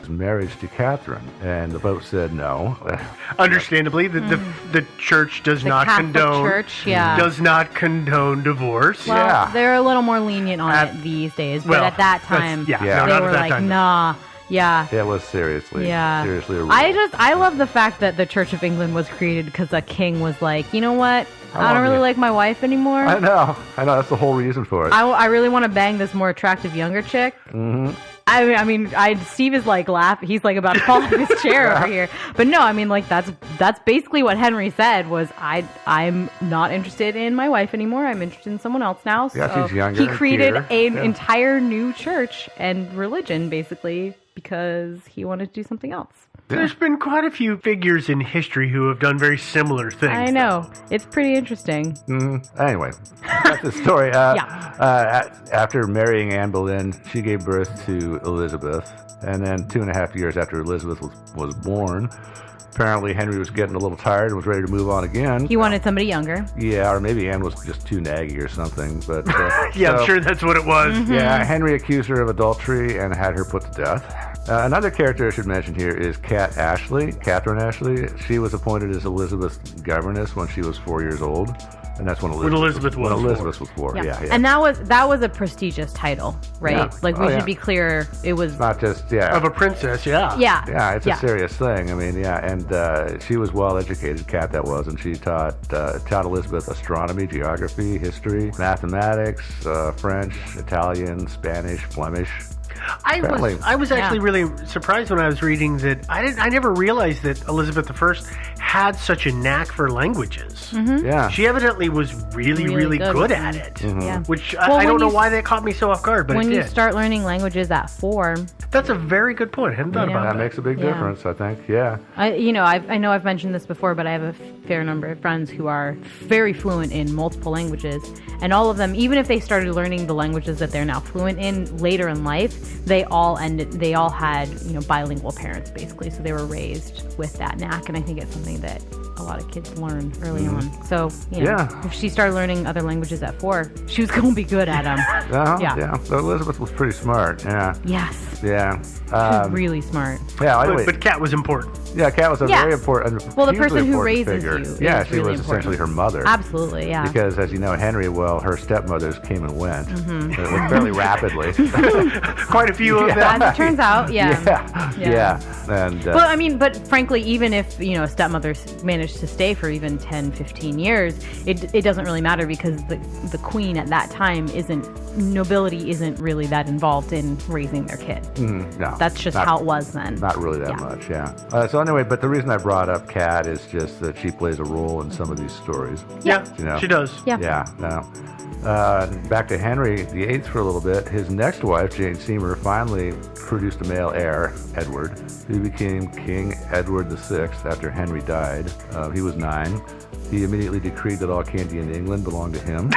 marriage to Catherine, and the Pope said no. Understandably, the church does The not Catholic condone Church, yeah. does not condone divorce. Well, Yeah. they're a little more lenient on it these days, but at that time, no, they not were at that like, time. nah, yeah. It was seriously a rule. I love the fact that the Church of England was created because a king was like, you know what? I don't really like my wife anymore. I know. That's the whole reason for it. I really want to bang this more attractive younger chick. Mm-hmm. I mean, Steve is like laughing. He's like about to fall off his chair over here. But no, I mean, like that's basically what Henry said was I'm not interested in my wife anymore. I'm interested in someone else now. So Yeah, she's younger he and created cuter. an entire new church and religion basically because he wanted to do something else. There's been quite a few figures in history who have done very similar things. I know. It's pretty interesting. Anyway, that's the story. After marrying Anne Boleyn, she gave birth to Elizabeth, and then 2.5 years after Elizabeth was born, apparently Henry was getting a little tired and was ready to move on again. He wanted somebody younger. Yeah, or maybe Anne was just too naggy or something. But Yeah, I'm sure that's what it was. Yeah, Henry accused her of adultery and had her put to death. Another character I should mention here is Catherine Ashley. She was appointed as Elizabeth's governess when she was 4 years old, and that's when Elizabeth was 4. Yeah. And that was a prestigious title, right? Yeah. Like we should be clear, it was not just Of a princess, yeah. Yeah, it's a serious thing. I mean, and she was well educated, Cat that was, and she taught Elizabeth astronomy, geography, history, mathematics, French, Italian, Spanish, Flemish. I was actually really surprised when I was reading that I never realized that Elizabeth I had such a knack for languages. Yeah. She evidently was really good at it. Yeah. Which Well, I don't know you- why that caught me so off guard, but when it you did. start learning languages at 4. That's a very good point. I hadn't thought about That that. makes a big Yeah. difference, I think. Yeah. I know I've mentioned this before, but I have a fair number of friends who are very fluent in multiple languages, and all of them, even if they started learning the languages that they're now fluent in later in life, they all had bilingual parents basically, so they were raised with that knack, and I think it's something that a lot of kids learn early on. So if she started learning other languages at 4, she was going to be good at them. Yeah. So Elizabeth was pretty smart. Yeah. Yes. Yeah. She was really smart. Yeah. Anyway, But Cat was important. yeah, Cat was a very important. Well, the hugely person who important raises figure. you Yeah, is she really was important. essentially her mother. Absolutely, yeah. Because, as you know, Henry, her stepmothers came and went fairly rapidly. Quite a few of them. As it turns out, Yeah. And but frankly, even if a stepmother managed to stay for even 10, 15 years, it doesn't really matter because the queen at that time nobility isn't really that involved in raising their kid. no, That's just how it was then. Not really that much, yeah. So anyway, but the reason I brought up Cat is just that she plays a role in some of these stories. Yeah, she does. Yeah. Yeah. No. Back to Henry VIII for a little bit. His next wife, Jane Seymour, finally produced a male heir, Edward, who became King Edward VI after Henry died. He was 9. He immediately decreed that all candy in England belonged to him.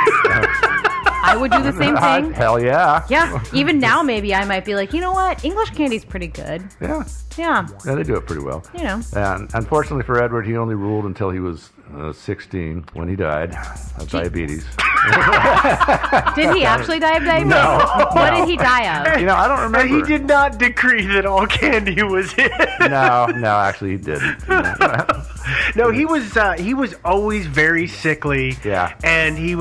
I would do the same thing. Hell yeah. Yeah. Even now, maybe I might be like, you know what? English candy's pretty good. Yeah. Yeah. Yeah, they do it pretty well. And unfortunately for Edward, he only ruled until he was 16 when he died of diabetes. Did he actually die of diabetes? No. What did he die of? I don't remember. And he did not decree that all candy was his. No, actually he didn't. No, he was always very sickly. Yeah. And he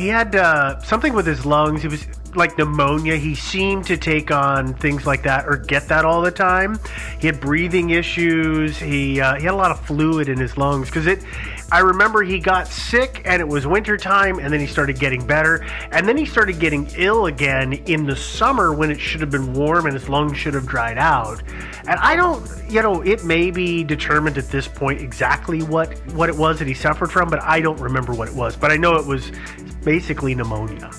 had something with his lungs. It was like pneumonia. He seemed to take on things like that or get that all the time. He had breathing issues. He had a lot of fluid in his lungs I remember he got sick and it was wintertime and then he started getting better and then he started getting ill again in the summer when it should have been warm and his lungs should have dried out. And I don't, it may be determined at this point exactly what it was that he suffered from, but I don't remember what it was. But I know it was basically pneumonia.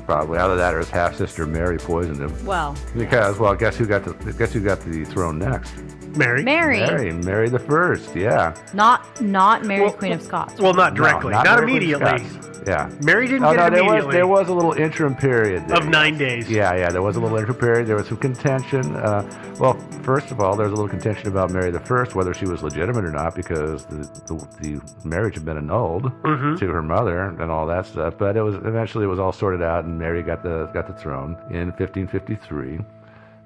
Probably. Either that or his half-sister Mary poisoned him. Well, Because, guess who got the throne next? Mary Mary the First. Yeah. not Mary Queen of Scots. Well, not directly, No, not Mary Queen of immediately. Scots. Yeah. Mary didn't get it immediately. There was a little interim period there. Of 9 days. Yeah, there was a little interim period. There was some contention. First of all, there was a little contention about Mary the First, whether she was legitimate or not, because the marriage had been annulled to her mother and all that stuff. But eventually it was all sorted out, and Mary got the throne in 1553.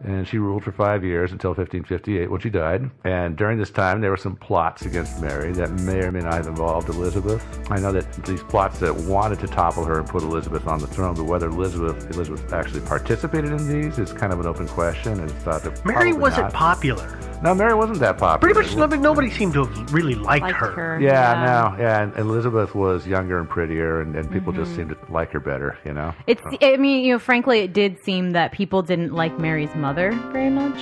And she ruled for 5 years until 1558 when she died. And during this time, there were some plots against Mary that may or may not have involved Elizabeth. I know that these plots that wanted to topple her and put Elizabeth on the throne, but whether Elizabeth actually participated in these is kind of an open question, and it's thought that Mary probably wasn't not. popular. No, Mary wasn't that popular. Pretty much nobody seemed to have really liked her. Yeah, no, and Elizabeth was younger and prettier, and people just seemed to like her better, you know? I mean, frankly, it did seem that people didn't like Mary's mother very much.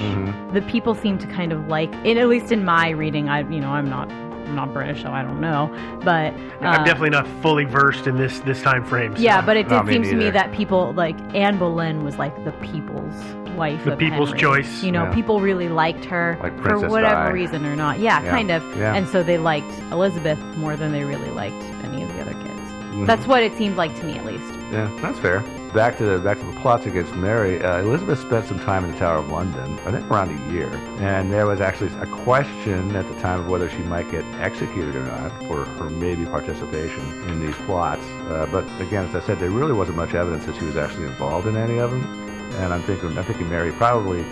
The people seemed to kind of like, at least in my reading, I'm not British, so I don't know, but I'm definitely not fully versed in this time frame. So. Yeah, but it did me seem to me neither. that people like Anne Boleyn was like the people's wife, The of people's Henry. choice. Yeah. People really liked her Like for Princess whatever Di. reason or not. Yeah, Yeah. kind of. Yeah. And so they liked Elizabeth more than they really liked any of the other kids. That's what it seemed like to me, at least. Yeah, that's fair. Back to the plots against Mary. Elizabeth spent some time in the Tower of London, I think around a year, and there was actually a question at the time of whether she might get executed or not for her maybe participation in these plots. But again, as I said, there really wasn't much evidence that she was actually involved in any of them. And I'm thinking Mary probably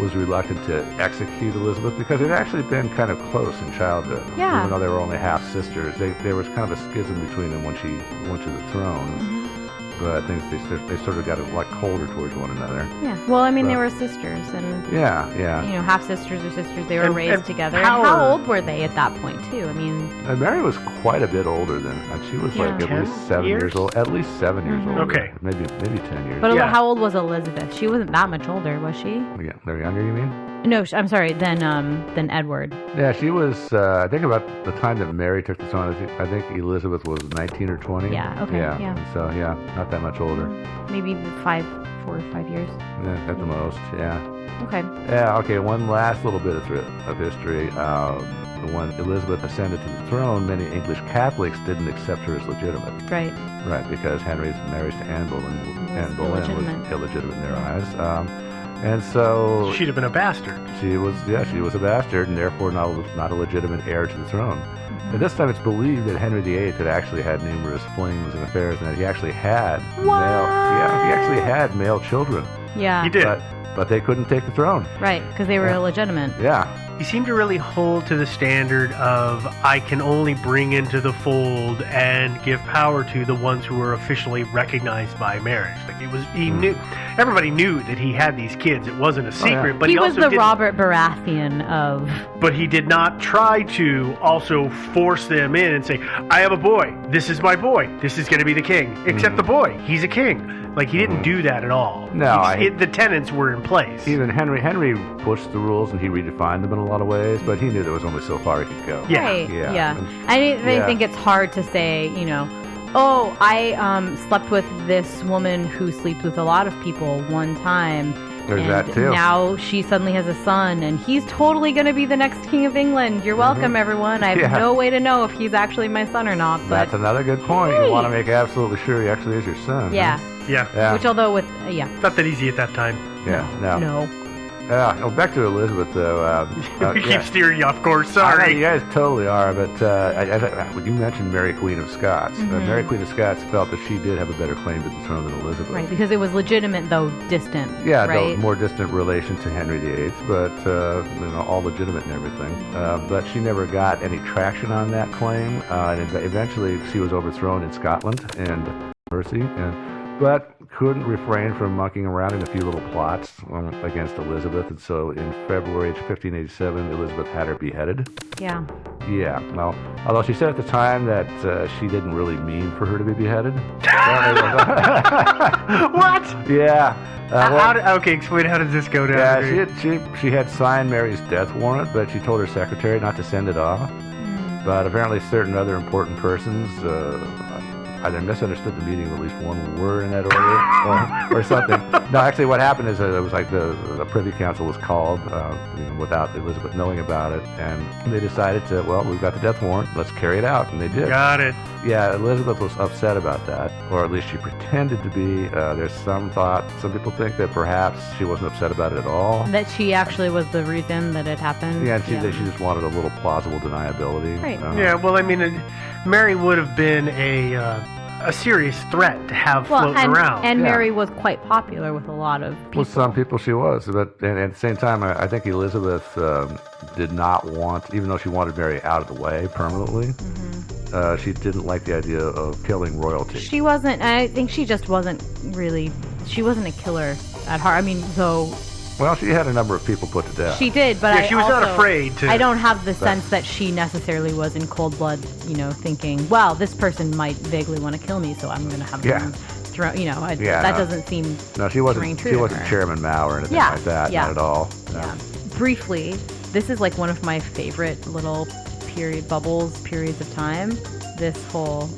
was reluctant to execute Elizabeth because it had actually been kind of close in childhood. Yeah. Even though they were only half sisters, there was kind of a schism between them when she went to the throne. But I think they sort of got like colder towards one another. Yeah. Well, I mean, But- they were sisters, and Yeah. half sisters or sisters. They were And- raised and together. power- And how old were they at that point, too? I mean, And Mary was quite a bit older than she was like at 10 least 7 years? years old. At least 7 years old. Okay. Maybe 10 years. but Yeah. how old was Elizabeth? She wasn't that much older, was she? Yeah, they're younger, you mean? No, I'm sorry. Than Edward. Yeah, she was. I think about the time that Mary took the throne. I think Elizabeth was 19 or 20. Yeah, okay, yeah. And so not that much older. Maybe 4 or 5 years. Yeah, at the most. Yeah. Okay. Yeah. Okay. One last little bit of history. When Elizabeth ascended to the throne, many English Catholics didn't accept her as legitimate. Right. Right, because Henry's marriage to Anne Boleyn was illegitimate. illegitimate in their eyes. And so She'd have been a bastard. she was a bastard and therefore not a legitimate heir to the throne. At this time, it's believed that Henry VIII had actually had numerous flings and affairs, and that he actually had male children, Yeah. He did. but they couldn't take the throne. Right, because they were illegitimate. Yeah, He seemed to really hold to the standard of I can only bring into the fold and give power to the ones who were officially recognized by marriage. Like he knew, everybody knew that he had these kids. It wasn't a secret, yeah. but He was also the didn't- Robert Baratheon of. But he did not try to also force them in and say, I have a boy. This is my boy. This is going to be the king. Except the boy. He's a king. Like, he didn't do that at all. No, The tenets were in place. even Henry pushed the rules and he redefined them in a lot of ways, but he knew there was only so far he could go. Yeah. Right. Yeah. Yeah. I Yeah. think it's hard to say, oh, I slept with this woman who sleeps with a lot of people one time. There's and that, too. Now she suddenly has a son, and he's totally going to be the next king of England. You're welcome, everyone. I have Yeah. no way to know if he's actually my son or not. But That's another good point. Hey. You want to make absolutely sure he actually is your son. yeah, Huh? Yeah. Yeah. which although with Not that easy at that time. Yeah. No. no, Back to Elizabeth, though. We keep steering you off course. I know Sorry. you guys totally are, but you mentioned Mary Queen of Scots. Mary Queen of Scots felt that she did have a better claim to the throne than Elizabeth. right, because it was legitimate though distant. Yeah, right. more distant relation to Henry VIII, but all legitimate and everything. But she never got any traction on that claim, and eventually she was overthrown in Scotland and Mercy, but couldn't refrain from monkeying around in a few little plots against Elizabeth, and so in February 1587, Elizabeth had her beheaded. Yeah. Yeah, well, although she said at the time that she didn't really mean for her to be beheaded. What? Yeah. Okay, explain how does this go down? Yeah, she had signed Mary's death warrant, but she told her secretary not to send it off. But apparently certain other important persons either misunderstood the meaning of at least one word in that order or something. No, actually what happened is it was like the Privy Council was called without Elizabeth knowing about it, and they decided to, well, we've got the death warrant, let's carry it out, and they did. Got it. Yeah, Elizabeth was upset about that, or at least she pretended to be. There's some people think that perhaps she wasn't upset about it at all. That she actually was the reason that it happened. Yeah, and she just wanted a little plausible deniability. Right. Yeah, well, I mean, Mary would have been a a serious threat to have Well, floating around. and Yeah. Mary was quite popular with a lot of people. With some people she was, but and at the same time, I think Elizabeth did not want, even though she wanted Mary out of the way permanently, she didn't like the idea of killing royalty. She wasn't. I think she just wasn't really. She wasn't a killer at heart. I mean, though Well, she had a number of people put to death. she did, but Yeah, I she was not also- afraid to- I don't have the sense that she necessarily was in cold blood, thinking, "Well, this person might vaguely want to kill me, so I'm going to have Yeah. them throw." Yeah, that no. doesn't seem. No, she ring wasn't. true She to wasn't her. Chairman Mao or anything Yeah, like that. yeah. Not at all. No. Yeah. Briefly, this is like one of my favorite little periods of time. This whole,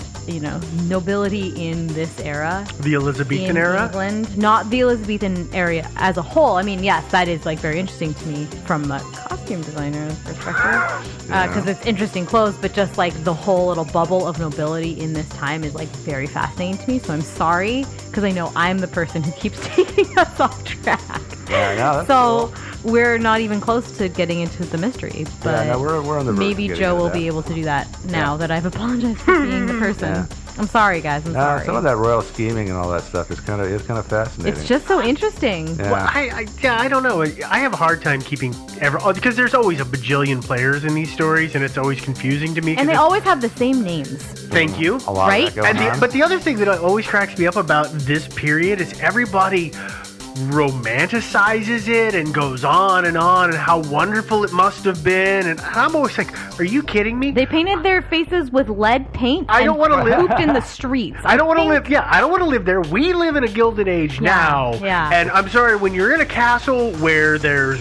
nobility in this era. The Elizabethan in era? England, not the Elizabethan area as a whole. I mean, yes, that is like very interesting to me from a costume designer's perspective, because it's interesting clothes. But just like the whole little bubble of nobility in this time is like very fascinating to me. So I'm sorry, because I know I'm the person who keeps taking us off track. Yeah, no, that's So cool. we're not even close to getting into the mystery. But no, we're on the verge maybe of getting Joe into will that. be able to do that now that I've apologized for being the person. Yeah. I'm sorry, guys. I'm sorry. Some of that royal scheming and all that stuff is kind of fascinating. It's just so interesting. Yeah. Well, I don't know. I have a hard time keeping because there's always a bajillion players in these stories, and it's always confusing to me. 'cause And they it's- always have the same names. Thank you. a lot right? of that going And on. but the other thing that always cracks me up about this period is everybody romanticizes it and goes on and how wonderful it must have been, and I'm always like, are you kidding me? They painted their faces with lead paint. I don't want wanna to live- pooped in the streets. I don't want to think- live. Yeah, I don't want to live there. We live in a Gilded Age Yeah, now, yeah. and I'm sorry, when you're in a castle where there's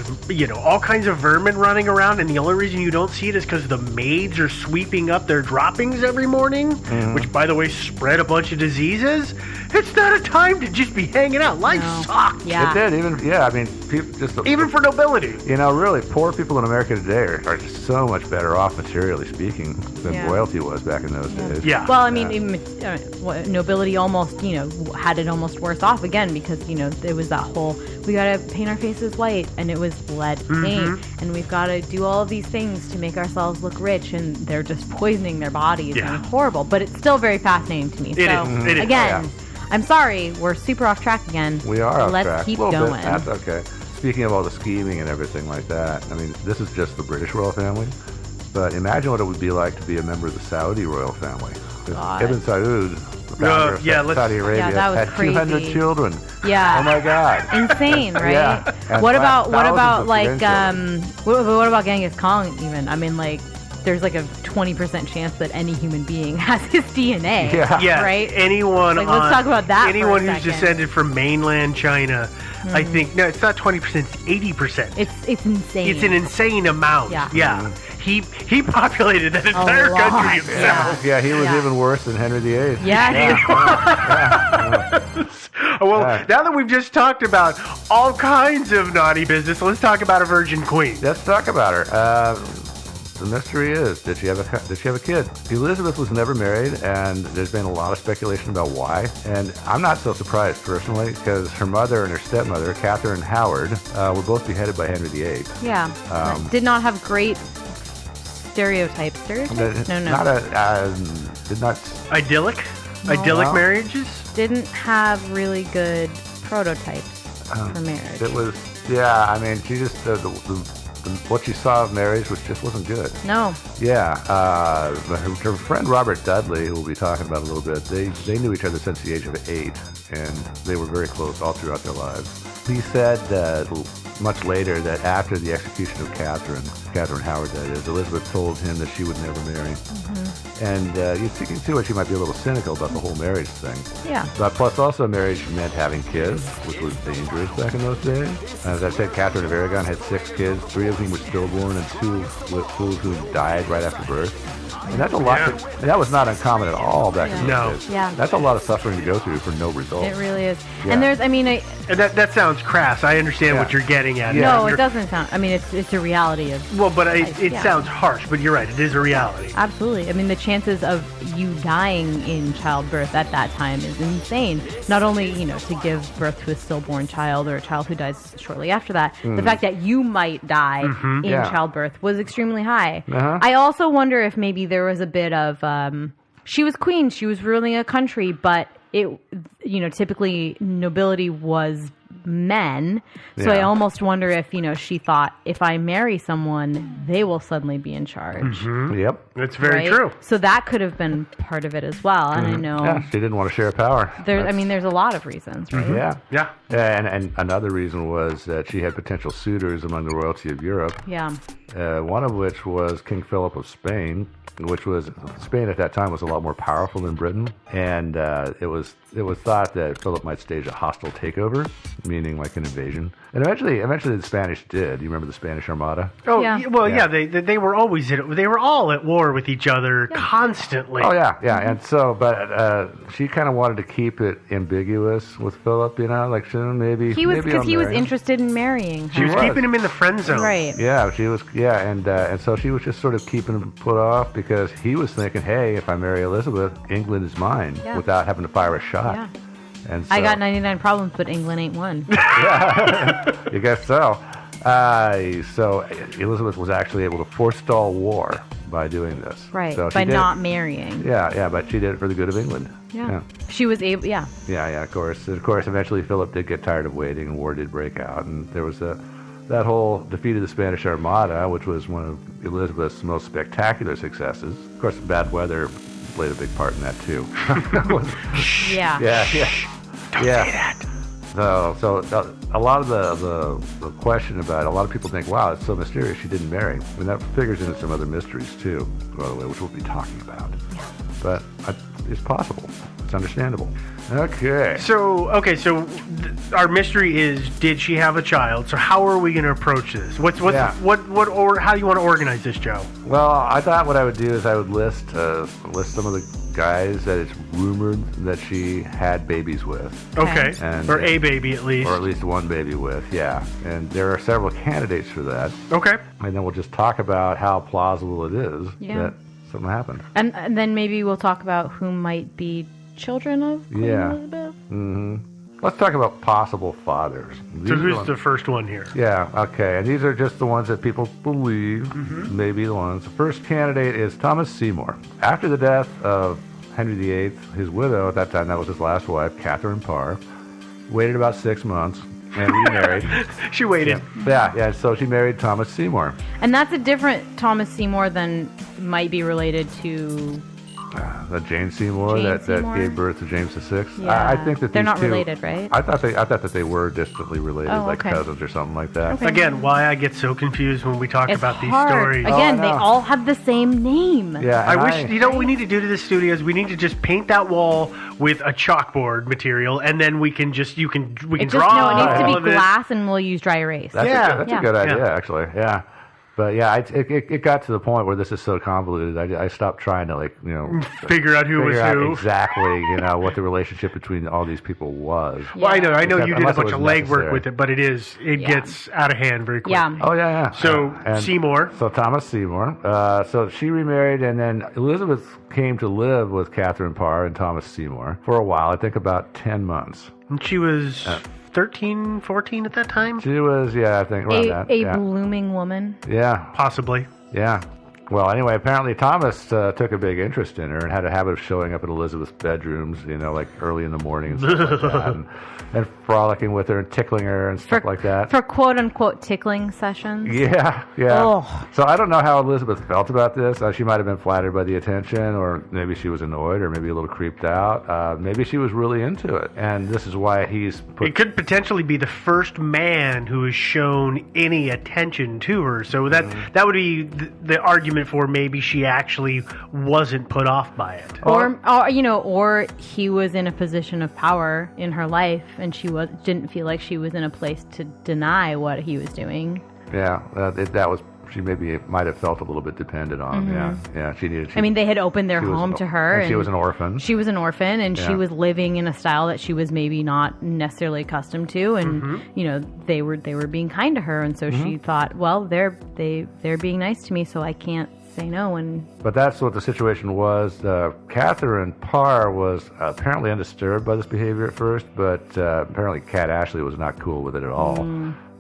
all kinds of vermin running around, and the only reason you don't see it is because the maids are sweeping up their droppings every morning, which, by the way, spread a bunch of diseases. It's not a time to just be hanging out. Life No. sucks, Yeah. It did, I mean, people just even for nobility. really, poor people in America today are so much better off, materially speaking, than Yeah. royalty was back in those days. Yeah. Well, I mean, even, nobility almost, had it almost worse off again because, there was that whole, we got to paint our faces white, and it was lead paint, and we've got to do all of these things to make ourselves look rich, and they're just poisoning their bodies, Yeah. and it's horrible. But it's still very fascinating to me. It so, is. It is. again, Oh, yeah. I'm sorry, we're super off track again. We are off Let's track. keep a little going. bit. That's okay. Speaking of all the scheming and everything like that, I mean, this is just the British royal family, but imagine what it would be like to be a member of the Saudi royal family. 'Cause God. Ibn Saud, the founder of yeah, let's- Saudi Arabia, Yeah, that was had 200 crazy. children. Yeah. Oh my God. Insane, right? Yeah. And What thousands about of like grandchildren. what about Genghis Khan even? I mean, like there's like a 20% chance that any human being has his DNA. Yeah. Yeah, Right? Anyone Like, let's on- talk about that for a Anyone who's second. descended from mainland China, I think no, it's not 20%, it's 80%. It's insane. It's an insane amount. Yeah. He populated that entire lot, country himself. Yeah, he was Yeah. even worse than Henry VIII. Yeah. Well, Yeah. now that we've just talked about all kinds of naughty business, let's talk about a virgin queen. Let's talk about her. The mystery is, did she have a kid? Elizabeth was never married, and there's been a lot of speculation about why. And I'm not so surprised personally, because her mother and her stepmother, Catherine Howard, were both beheaded by Henry VIII. Yeah. Did not have great stereotypes. Stereotypes? No. Did not. Idyllic No. marriages. Didn't have really good prototypes for marriage. It was. Yeah, I mean, she just what she saw of marriage wasn't good. No. Yeah, her friend Robert Dudley, who we'll be talking about a little bit, they knew each other since the age of 8, and they were very close all throughout their lives. He said much later that after the execution of Catherine Howard, that is, Elizabeth told him that she would never marry. And you can see why she might be a little cynical about the whole marriage thing. Yeah. But plus also marriage meant having kids, which was dangerous back in those days. As I said, Catherine of Aragon had 6 kids, 3 of whom were stillborn and 2 of whom died right after birth. And that's a lot. Yeah. And that was not uncommon at all back in No. those days. Yeah. That's a lot of suffering to go through for no result. It really is. Yeah. And there's, I mean, And that sounds crass. I understand Yeah. what you're getting at. Yeah. no, it You're- doesn't sound. I mean, it's a reality of. Well, but it Yeah. sounds harsh, but you're right. It is a reality. Absolutely. I mean, the chances of you dying in childbirth at that time is insane. Not only, to give birth to a stillborn child or a child who dies shortly after that, the fact that you might die in Yeah. childbirth was extremely high. Uh-huh. I also wonder if maybe there was a bit of she was queen. She was ruling a country, but typically nobility was men. So I Yeah. almost wonder if, she thought, if I marry someone, they will suddenly be in charge. Yep. That's very right? true. So that could have been part of it as well. And I know Yeah, she didn't want to share power. there's a lot of reasons, right? Yeah. Yeah. And another reason was that she had potential suitors among the royalty of Europe, Yeah. one of which was King Philip of Spain, Spain at that time was a lot more powerful than Britain, and it was thought that Philip might stage a hostile takeover, meaning like an invasion. And eventually the Spanish did. You remember the Spanish Armada? Oh, Yeah. yeah. They were always they were all at war with each other constantly. Oh yeah. And so, but she kind of wanted to keep it ambiguous with Philip, like maybe He was maybe because I'll he was marry him. interested in marrying her. She was was. keeping him in the friend zone. Right. Yeah, she was. Yeah, and so she was just sort of keeping him put off because he was thinking, hey, if I marry Elizabeth, England is mine Yeah. without having to fire a shot. Yeah. And so, I got 99 problems, but England ain't one. You guess so. So Elizabeth was actually able to forestall war by doing this. Right. So she by did- not marrying. Yeah, but she did it for the good of England. Yeah. She was able, yeah. Yeah, of course. And of course, eventually Philip did get tired of waiting, and war did break out, and there was that whole defeat of the Spanish Armada, which was one of Elizabeth's most spectacular successes. Of course, bad weather played a big part in that too. Yeah. Yeah. So a lot of the question about it, a lot of people think, wow, it's so mysterious she didn't marry. I mean, that figures into some other mysteries too, by the way, which we'll be talking about. But it's possible. It's understandable. Okay. So our mystery is: did she have a child? So how are we going to approach this? Yeah. How do you want to organize this, Joe? Well, I thought what I would do is I would list some of the guys that it's rumored that she had babies with, Okay, And- or a baby at least. or at least one baby with, yeah. And there are several candidates for that. Okay. And then we'll just talk about how plausible it is Yeah. that something happened. And then maybe we'll talk about who might be children of Queen Yeah. Elizabeth. Let's talk about possible fathers. So These are who's ones- the first one here? Yeah, okay. And these are just the ones that people believe may be the ones. The first candidate is Thomas Seymour. After the death of Henry VIII, his widow, at that time, that was his last wife, Catherine Parr, waited about 6 months and remarried. She waited. Yeah, so she married Thomas Seymour. And that's a different Thomas Seymour than might be related to. Jane Seymour, Jane that Seymour? gave birth to James VI. Yeah. I think that They're these not two- related, right? I thought that they were distantly related, Oh, like okay. cousins or something like that. Okay. Again, why I get so confused when we talk It's about these hard. stories. Again, Oh, I they know. all have the same name. Yeah, I and wish what we need to do to the studios. We need to just paint that wall with a chalkboard material, and then we can just we can It just draw. it needs to all be of it. glass, and we'll use dry erase. That's Yeah. that's Yeah. a good idea, Yeah. actually. Yeah. But yeah, it got to the point where this is so convoluted. I stopped trying to Figure out who was figure out who. exactly what the relationship between all these people was. Yeah. Well, I know Except you did a unless it bunch of was legwork necessary. with it, but it Yeah. gets out of hand very quickly. Yeah. Oh yeah. So And Seymour. So Thomas Seymour. So she remarried, and then Elizabeth came to live with Catherine Parr and Thomas Seymour for a while. I think about 10 months. And she was 13, 14 at that time? She was, I think around that. A yeah. blooming woman. Yeah. Possibly. Yeah. Well, anyway, apparently Thomas took a big interest in her and had a habit of showing up at Elizabeth's bedrooms, like early in the morning and stuff like that, and frolicking with her and tickling her and stuff like that. For quote unquote tickling sessions. Yeah. Oh. So I don't know how Elizabeth felt about this. She might have been flattered by the attention, or maybe she was annoyed, or maybe a little creeped out. Maybe she was really into it, and this is why he's put. It could potentially be the first man who has shown any attention to her. So that would be the argument for maybe she actually wasn't put off by it. Or he was in a position of power in her life, and she didn't feel like she was in a place to deny what he was doing. Yeah, that was. She might have felt a little bit dependent on him. Yeah. She needed. I mean, they had opened their she was home an- to her, and she was an orphan. She was an orphan, and she Yeah. was living in a style that she was maybe not necessarily accustomed to, and they were being kind to her, and so she thought, well, they're being nice to me, so I can't say no. And But that's what the situation was. Catherine Parr was apparently undisturbed by this behavior at first, but apparently Cat Ashley was not cool with it at all.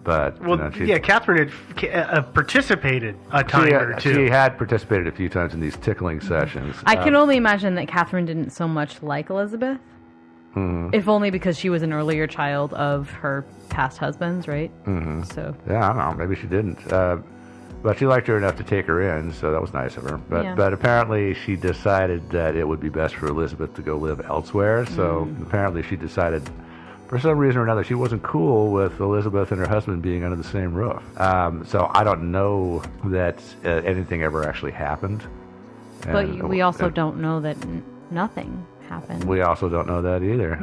But Well, Catherine had participated a time or two. She had participated a few times in these tickling sessions. I can only imagine that Catherine didn't so much like Elizabeth. If only because she was an earlier child of her past husbands, right? Mm-hmm. So yeah, I don't know. Maybe she didn't. But she liked her enough to take her in, so that was nice of her. But but apparently she decided that it would be best for Elizabeth to go live elsewhere. So apparently she decided, for some reason or another, she wasn't cool with Elizabeth and her husband being under the same roof. So I don't know that anything ever actually happened. but we also don't know that nothing happened. We also don't know that either.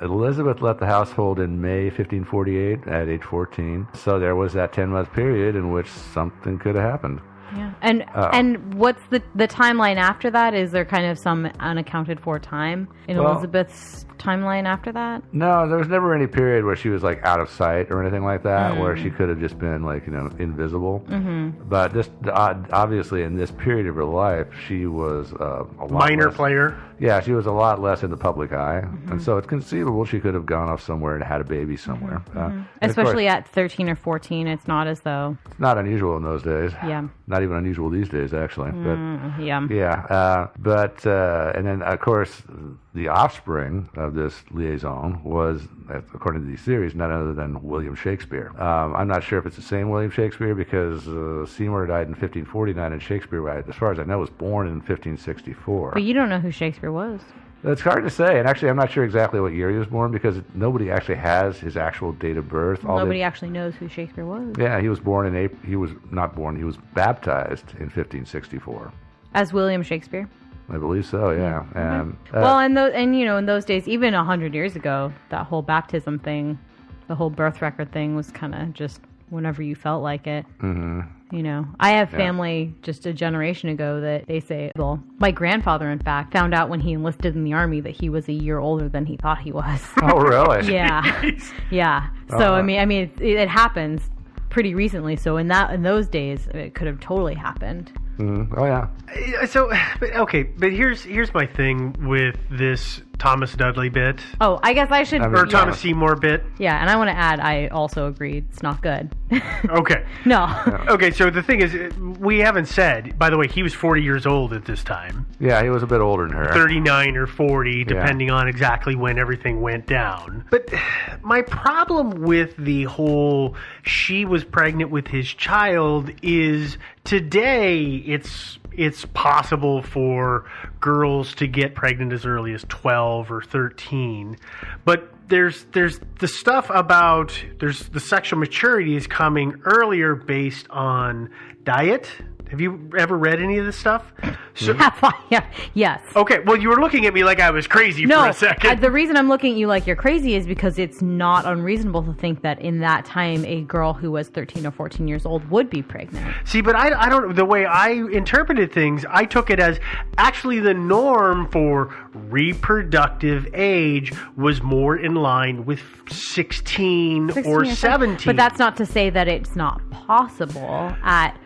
Elizabeth left the household in May 1548 at age 14. So there was that 10-month period in which something could have happened. Yeah. And what's the timeline after that? Is there kind of some unaccounted for time in Elizabeth's timeline after that? No, there was never any period where she was like out of sight or anything like that, where she could have just been like, invisible. Mm-hmm. But this obviously in this period of her life, she was a lot minor less, player. Yeah, she was a lot less in the public eye, and so it's conceivable she could have gone off somewhere and had a baby somewhere. Especially at 13 or 14, it's not as though... It's not unusual in those days. Yeah. Not even unusual these days, actually. But Yeah. yeah, and then of course the offspring of this liaison was, according to these theories, none other than William Shakespeare. I'm not sure if it's the same William Shakespeare because Seymour died in 1549 and Shakespeare, as far as I know, was born in 1564. But you don't know who Shakespeare was. It's hard to say, and actually I'm not sure exactly what year he was born because nobody actually has his actual date of birth. Nobody actually knows who Shakespeare was. Yeah, he was born in April. He was not born. He was baptized in 1564. As William Shakespeare? I believe so. Yeah. Well, in those days, even 100 years ago, that whole baptism thing, the whole birth record thing was kind of just whenever you felt like it. Mm-hmm. I have family just a generation ago that they say, well, my grandfather, in fact, found out when he enlisted in the army that he was a year older than he thought he was. Oh, really? Yeah. Yeah. So, I mean, it happens pretty recently. So in those days, it could have totally happened. Mm-hmm. Oh, yeah. So, but here's my thing with this Thomas Dudley bit. Oh, I guess I should... Or Thomas Seymour bit. Yeah, and I want to add, I also agreed. It's not good. Okay. No. Okay, so the thing is, we haven't said, by the way, he was 40 years old at this time. Yeah, he was a bit older than her. 39 or 40, depending on exactly when everything went down. But my problem with the whole she was pregnant with his child is today it's possible for girls to get pregnant as early as 12 or 13. But there's the stuff about there's the sexual maturity is coming earlier based on diet. Have you ever read any of this stuff? So, yes. Okay, well, you were looking at me like I was crazy for a second. The reason I'm looking at you like you're crazy is because it's not unreasonable to think that in that time a girl who was 13 or 14 years old would be pregnant. See, but I don't. The way I interpreted things, I took it as actually the norm for reproductive age was more in line with 16 or 17. But that's not to say that it's not possible at...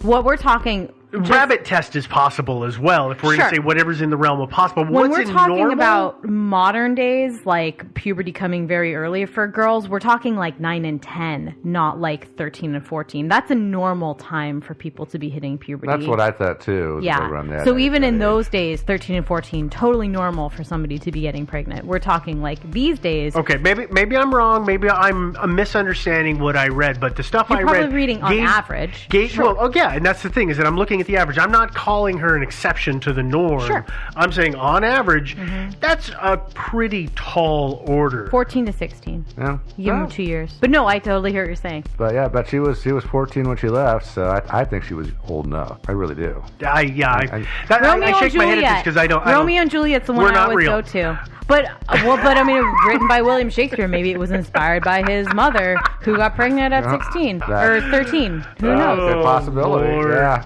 What we're talking... Rabbit test is possible as well, if we're going to say whatever's in the realm of possible. When we're talking about modern days, like puberty coming very early for girls, we're talking like 9 and 10, not like 13 and 14. That's a normal time for people to be hitting puberty. That's what I thought too. Yeah. So even in those days, 13 and 14, totally normal for somebody to be getting pregnant. We're talking like these days. Okay, maybe I'm wrong. Maybe I'm misunderstanding what I read, but the stuff I read... You're probably reading on average. Well, yeah, and that's the thing, is that I'm looking at the average. I'm not calling her an exception to the norm. Sure. I'm saying on average, that's a pretty tall order. 14 to 16. Yeah. You give them 2 years. But no, I totally hear what you're saying. But she was 14 when she left, so I think she was old enough. I really do. I shake my head at this because I don't. Romeo and Juliet's the one I always go to. But I mean, it was written by William Shakespeare. Maybe it was inspired by his mother, who got pregnant at 16 or 13. Who knows? It's a possibility. Lord. Yeah.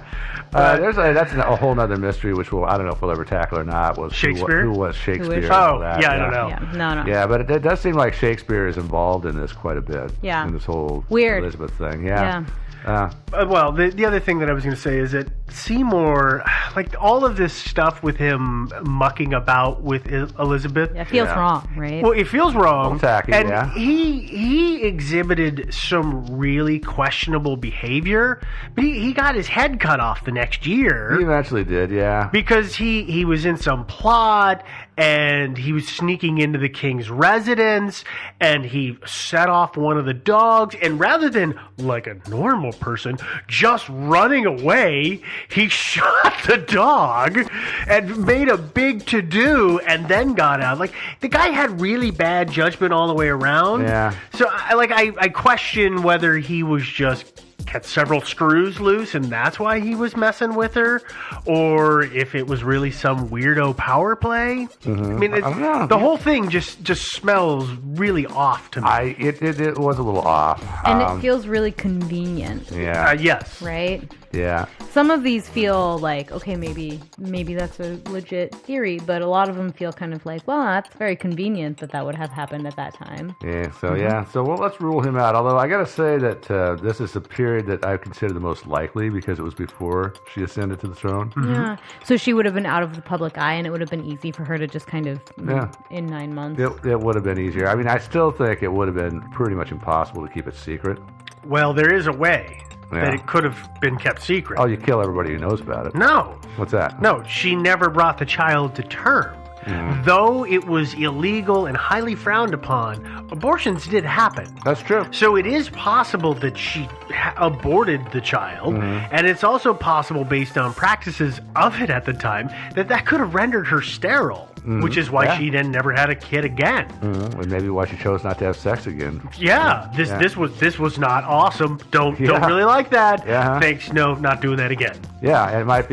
That's a whole other mystery, which I don't know if we'll ever tackle or not. Was Shakespeare? Who was Shakespeare? I don't know. Yeah, no. Yeah, but it does seem like Shakespeare is involved in this quite a bit. Yeah. In this whole weird Elizabeth thing. Yeah. Well, the other thing that I was going to say is that Seymour, like all of this stuff with him mucking about with Elizabeth. It feels wrong, right? Well, it feels wrong. Tacky, and yeah. he exhibited some really questionable behavior. But he got his head cut off the next year. He eventually did, yeah. Because he was in some plot and he was sneaking into the king's residence and he set off one of the dogs, and rather than like a normal person just running away, he shot the dog and made a big to-do and then got out. Like, the guy had really bad judgment all the way around. Yeah. So I question whether he was just had several screws loose and that's why he was messing with her, or if it was really some weirdo power play. I mean, the whole thing just smells really off to me. It was a little off. And it feels really convenient. Yeah. Yes. Right? Yeah. Some of these feel like, okay, maybe that's a legit theory, but a lot of them feel kind of like, well, that's very convenient that would have happened at that time. Yeah, so well, let's rule him out. Although I got to say that this is a period that I consider the most likely because it was before she ascended to the throne. Yeah, so she would have been out of the public eye, and it would have been easy for her to just kind of, in 9 months. It would have been easier. I mean, I still think it would have been pretty much impossible to keep it secret. Well, there is a way that Yeah. it could have been kept secret. Oh, you kill everybody who knows about it. No. What's that? No, she never brought the child to term. Though it was illegal and highly frowned upon, abortions did happen. That's true. So it is possible that she aborted the child, and it's also possible, based on practices of it at the time, that could have rendered her sterile, which is why she then never had a kid again. And maybe why she chose not to have sex again. Yeah, this was not awesome. Don't really like that. Yeah. Thanks, no, not doing that again. Yeah, and it might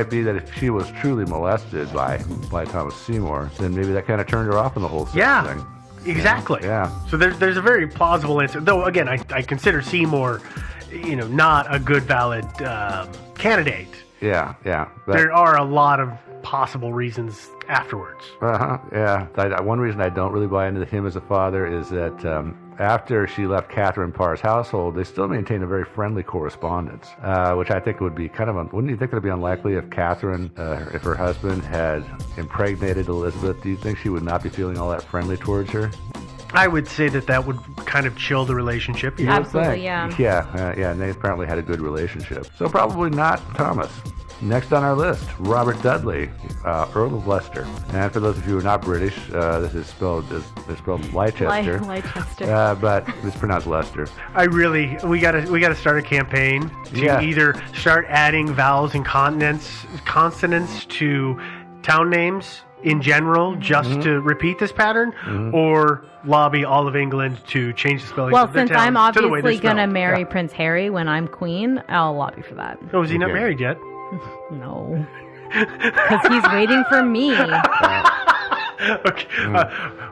be that if she was truly molested by Thomas Seymour, then maybe that kind of turned her off on the whole sex thing. Exactly. Yeah. So there's a very plausible answer. Though again, I consider Seymour, not a good valid candidate. Yeah. But, There are a lot of possible reasons afterwards. yeah. One reason I don't really buy into him as a father is that after she left Catherine Parr's household, they still maintain a very friendly correspondence, which I think would be kind of, wouldn't you think it would be unlikely if Catherine, if her husband had impregnated Elizabeth? Do you think she would not be feeling all that friendly towards her? I would say that would kind of chill the relationship. You would Absolutely, think. yeah. Yeah, and they apparently had a good relationship. So probably not Thomas. Next on our list, Robert Dudley, Earl of Leicester. And for those of you who are not British, this is spelled Leicester. Leicester. But it's pronounced Leicester. We gotta start a campaign to either start adding vowels and consonants to town names in general, just to repeat this pattern, or lobby all of England to change the spelling Well, of their since I'm towns to the way they're obviously going to spelled. marry Prince Harry when I'm queen, I'll lobby for that. Oh, is he not Okay. married yet? No. Because he's waiting for me. Okay. We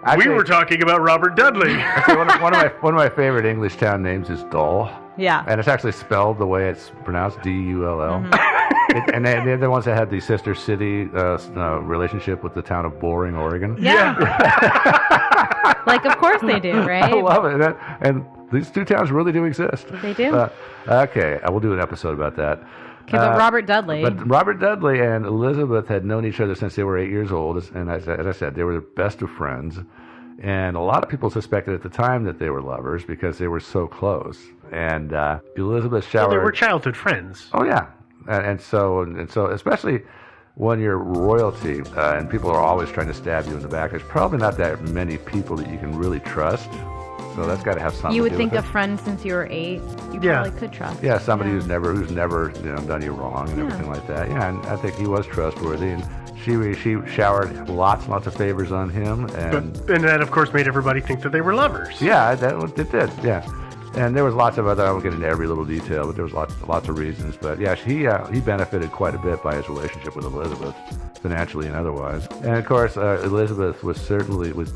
Actually- were talking about Robert Dudley. Actually, one of my favorite English town names is Dull. Yeah. And it's actually spelled the way it's pronounced, D-U-L-L. And they're the ones that had the sister city relationship with the town of Boring, Oregon. Yeah. Like, of course they do, right? I love it. And these two towns really do exist. They do. Okay, I will do an episode about that. Okay, but Robert Dudley. But Robert Dudley and Elizabeth had known each other since they were 8 years old. And as I said, they were the best of friends. And a lot of people suspected at the time that they were lovers because they were so close. And Elizabeth showered... They were childhood friends. Oh, yeah. And so especially when you're royalty and people are always trying to stab you in the back, there's probably not that many people that you can really trust. So that's got to have something You would to do think with a it. friend since you were 8, you Yeah. probably could trust. Yeah, somebody who's never done you wrong and everything like that. Yeah, and I think he was trustworthy, and she showered lots and lots of favors on him, and that, of course, made everybody think that they were lovers. yeah, it did. Yeah, and there was lots of other. I won't get into every little detail, but there was lots of reasons. But yeah, he benefited quite a bit by his relationship with Elizabeth, financially and otherwise. And of course, Elizabeth was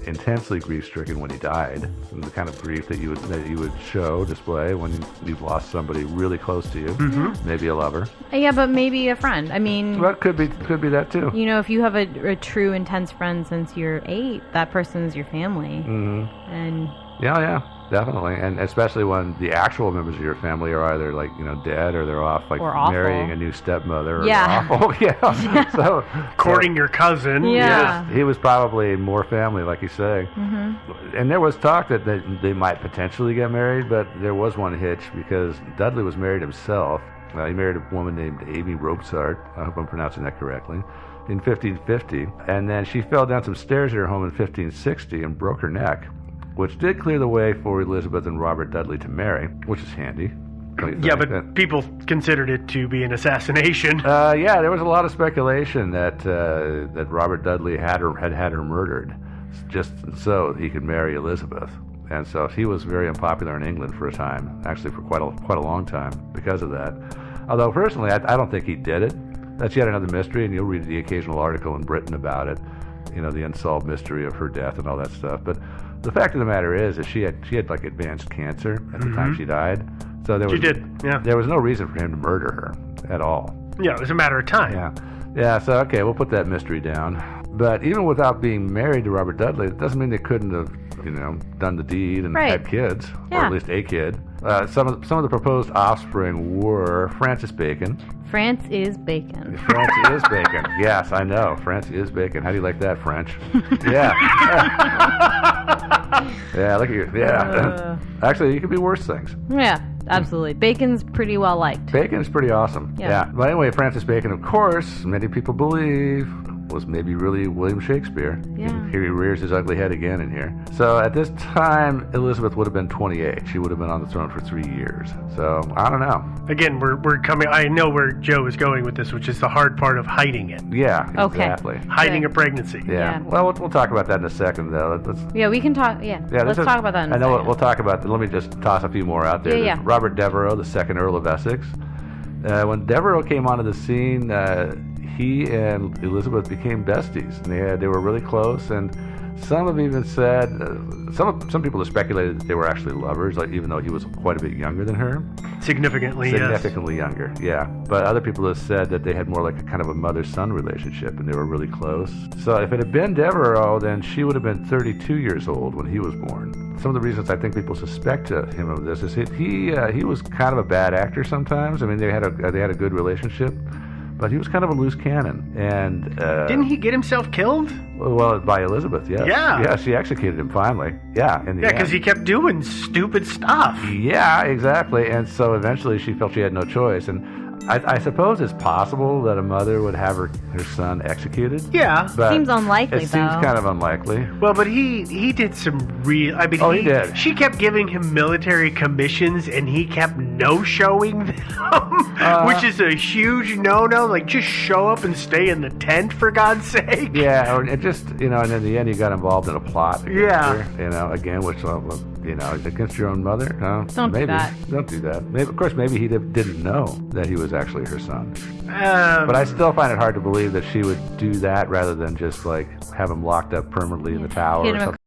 intensely grief-stricken when he died. And the kind of grief that you would display when you've lost somebody really close to you, maybe a lover. Yeah, but maybe a friend. I mean, Well, could be that too. you know, if you have a true intense friend since you're 8, that person is your family. And Yeah. definitely, and especially when the actual members of your family are either like dead or they're off like Or awful. marrying a new stepmother. Yeah. Or awful. Yeah. So Courting your cousin. Yeah. he was probably more family, like you say. Mm-hmm. And there was talk that they might potentially get married, but there was one hitch because Dudley was married himself. He married a woman named Amy Robsart. I hope I'm pronouncing that correctly. In 1550, and then she fell down some stairs at her home in 1560 and broke her neck, which did clear the way for Elizabeth and Robert Dudley to marry, which is handy. Yeah, but people considered it to be an assassination. Yeah, there was a lot of speculation that Robert Dudley had her murdered, just so he could marry Elizabeth. And so he was very unpopular in England for a time, actually for quite a long time because of that. Although personally, I don't think he did it. That's yet another mystery, and you'll read the occasional article in Britain about it, the unsolved mystery of her death and all that stuff. But the fact of the matter is that she had like advanced cancer at the time she died. So there was no reason for him to murder her at all. Yeah, it was a matter of time. Yeah. So okay, we'll put that mystery down. But even without being married to Robert Dudley, it doesn't mean they couldn't have, done the deed and had kids, or Yeah. at least a kid. Some of the proposed offspring were Francis Bacon. France is bacon. France is bacon. Yes, I know. France is bacon. How do you like that, French? Yeah. Yeah, look at you. Yeah. Actually, you could be worse things. Yeah, absolutely. Bacon's pretty well liked. Bacon is pretty awesome. Yeah. But anyway, Francis Bacon, of course, many people believe, was maybe really William Shakespeare. Yeah. Here he rears his ugly head again in here. So at this time, Elizabeth would have been 28. She would have been on the throne for 3 years. So I don't know. Again, we're coming. I know where Joe is going with this, which is the hard part of hiding it, Yeah, Okay. exactly. hiding Good. a pregnancy. Yeah. Yeah. Well, we'll talk about that in a second, though. Let's Yeah, we can talk. Yeah, let's talk about that in a I know second. we'll talk about that. Let me just toss a few more out there. Yeah. There's Robert Devereux, the second Earl of Essex. When Devereux came onto the scene, he and Elizabeth became besties. And they were really close, and some have even said some people have speculated that they were actually lovers, like even though he was quite a bit younger than her. Significantly, yes. Significantly younger, yeah. But other people have said that they had more like a kind of a mother-son relationship, and they were really close. So if it had been Devereux, then she would have been 32 years old when he was born. Some of the reasons I think people suspect him of this is he was kind of a bad actor sometimes. I mean, they had a good relationship, but he was kind of a loose cannon. And Didn't he get himself killed? well, by Elizabeth, yes. Yeah. Yeah, she executed him finally. Yeah, in the Yeah, end. because he kept doing stupid stuff. Yeah, exactly. And so eventually she felt she had no choice. And I suppose it's possible that a mother would have her son executed. Yeah. But Seems unlikely, It seems though. kind of unlikely. Well, but he did some real. I mean, Oh, he did. She kept giving him military commissions, and he kept no-showing them, which is a huge no-no. Like, just show up and stay in the tent, for God's sake. Yeah, or it just, and in the end he got involved in a plot against Yeah. her, again, which, against your own mother? No, Don't do maybe. that. Don't do that. Maybe, of course, maybe he didn't know that he was actually her son. But But I still find it hard to believe that she would do that rather than just, like, have him locked up permanently in the tower Hit or him a something.